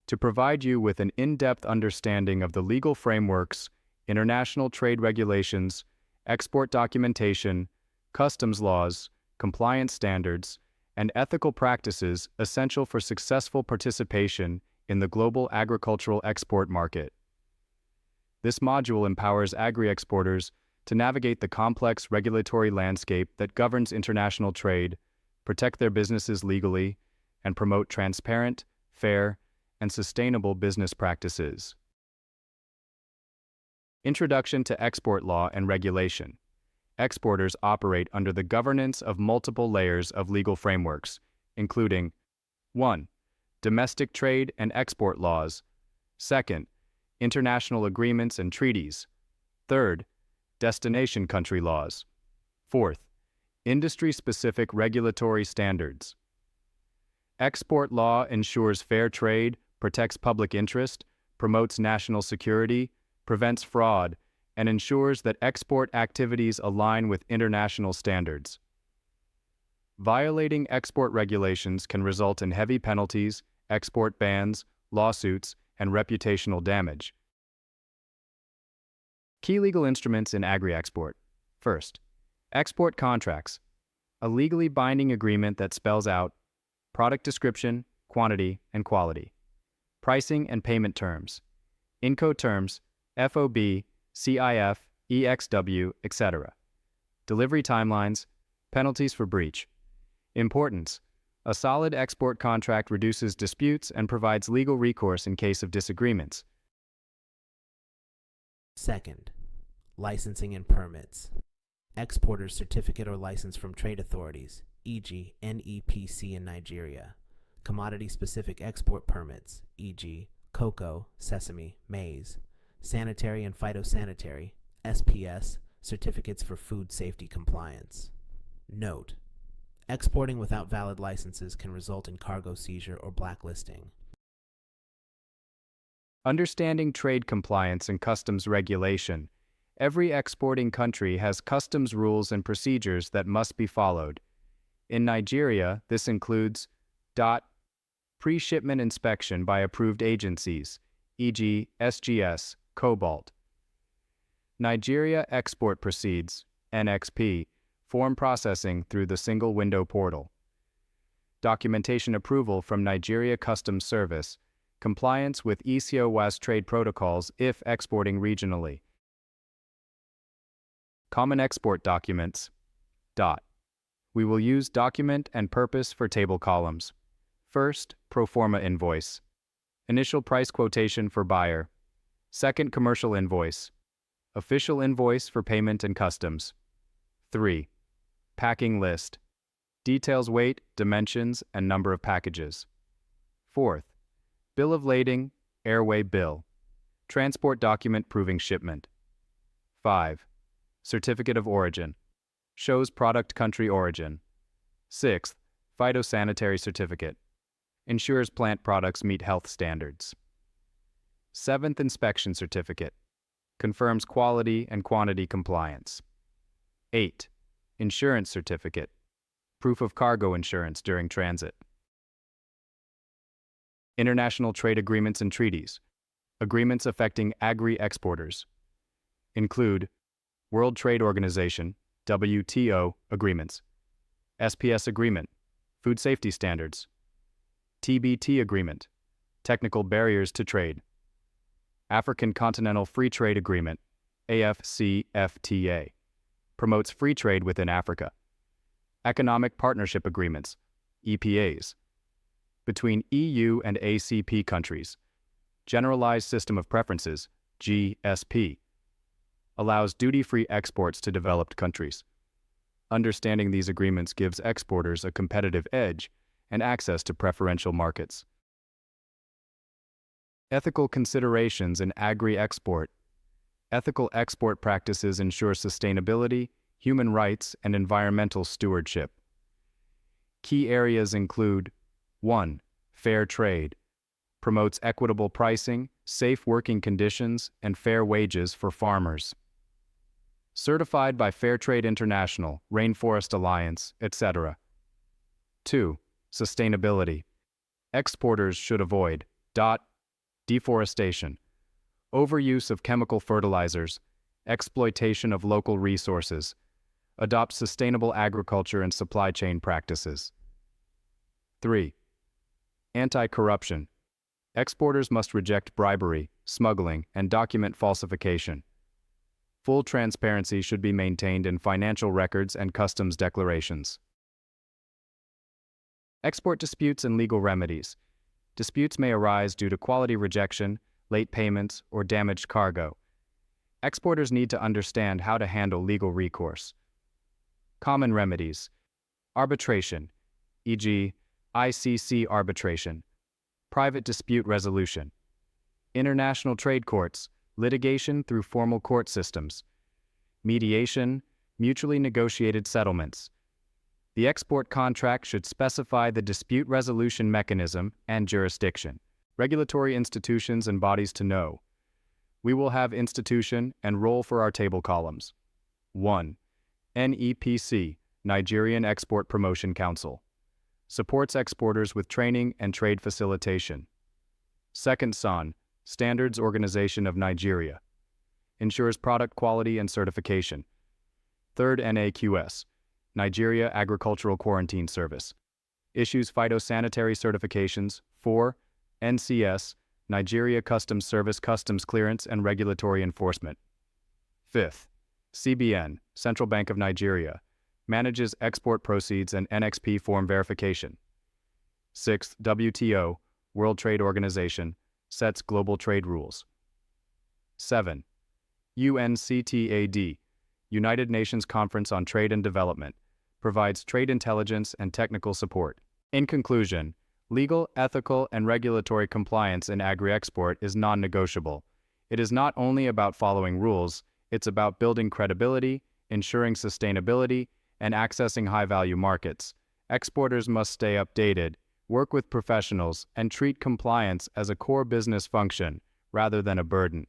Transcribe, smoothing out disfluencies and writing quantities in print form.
to provide you with an in-depth understanding of the legal frameworks, international trade regulations, export documentation, customs laws, compliance standards, and ethical practices essential for successful participation in the global agricultural export market. This module empowers agri-exporters to navigate the complex regulatory landscape that governs international trade, protect their businesses legally, and promote transparent, fair, and sustainable business practices. Introduction to export law and regulation. Exporters operate under the governance of multiple layers of legal frameworks, including 1. Domestic trade and export laws. 2. International agreements and treaties. 3. Destination country laws. 4. Industry-specific regulatory standards. Export law ensures fair trade, protects public interest, promotes national security, prevents fraud, and ensures that export activities align with international standards. Violating export regulations can result in heavy penalties, export bans, lawsuits, and reputational damage. Key legal instruments in agri-export. First, export contracts, a legally binding agreement that spells out product description, quantity, and quality, pricing and payment terms, Incoterms, FOB, CIF, EXW, etc. Delivery timelines, penalties for breach. Importance: a solid export contract reduces disputes and provides legal recourse in case of disagreements. Second, licensing and permits. Exporter's certificate or license from trade authorities, e.g. NEPC in Nigeria. Commodity-specific export permits, e.g. cocoa, sesame, maize. Sanitary and phytosanitary, SPS, certificates for food safety compliance. Note: exporting without valid licenses can result in cargo seizure or blacklisting. Understanding trade compliance and customs regulation. Every exporting country has customs rules and procedures that must be followed. In Nigeria, this includes pre-shipment inspection by approved agencies, e.g. SGS, Cobalt. Nigeria Export Proceeds, NXP, form processing through the single window portal. Documentation approval from Nigeria Customs Service, compliance with ECOWAS trade protocols if exporting regionally. Common export documents. We will use document and purpose for table columns. First, pro forma invoice. Initial price quotation for buyer. Second, commercial invoice. Official invoice for payment and customs. 3. Packing list. Details weight, dimensions, and number of packages. 4th, bill of lading, airway bill. Transport document proving shipment. 5. Certificate of origin. Shows product country origin. 6th, phytosanitary certificate. Ensures plant products meet health standards. 7th, inspection certificate. Confirms quality and quantity compliance. 8. Insurance certificate. Proof of cargo insurance during transit. International trade agreements and treaties. Agreements affecting agri-exporters. Include World Trade Organization, WTO, agreements. SPS agreement, food safety standards. TBT agreement, technical barriers to trade. African Continental Free Trade Agreement, AFCFTA, promotes free trade within Africa. Economic Partnership Agreements, EPAs, between EU and ACP countries. Generalized System of Preferences, GSP, allows duty-free exports to developed countries. Understanding these agreements gives exporters a competitive edge and access to preferential markets. Ethical considerations in agri-export. Ethical export practices ensure sustainability, human rights, and environmental stewardship. Key areas include 1. Fair trade. Promotes equitable pricing, safe working conditions, and fair wages for farmers. Certified by Fairtrade International, Rainforest Alliance, etc. 2. Sustainability. Exporters should avoid deforestation, overuse of chemical fertilizers, exploitation of local resources, adopt sustainable agriculture and supply chain practices. 3. Anti-corruption. Exporters must reject bribery, smuggling, and document falsification. Full transparency should be maintained in financial records and customs declarations. Export disputes and legal remedies. Disputes may arise due to quality rejection, late payments, or damaged cargo. Exporters need to understand how to handle legal recourse. Common remedies. Arbitration, e.g., ICC arbitration. Private dispute resolution. International trade courts, litigation through formal court systems. Mediation, mutually negotiated settlements. The export contract should specify the dispute resolution mechanism and jurisdiction. Regulatory institutions and bodies to know. We will have institution and role for our table columns. 1. NEPC, Nigerian Export Promotion Council. Supports exporters with training and trade facilitation. 2nd SON, Standards Organization of Nigeria. Ensures product quality and certification. 3rd NAQS, Nigeria Agricultural Quarantine Service. Issues phytosanitary certifications. 4. NCS, Nigeria Customs Service Customs Clearance and Regulatory Enforcement. 5th, CBN, Central Bank of Nigeria. Manages export proceeds and NXP form verification. 6th, WTO, World Trade Organization, sets global trade rules. 7. UNCTAD, United Nations Conference on Trade and Development, provides trade intelligence and technical support. In conclusion, legal, ethical, and regulatory compliance in agri-export is non-negotiable. It is not only about following rules, it's about building credibility, ensuring sustainability, and accessing high-value markets. Exporters must stay updated, work with professionals, and treat compliance as a core business function rather than a burden.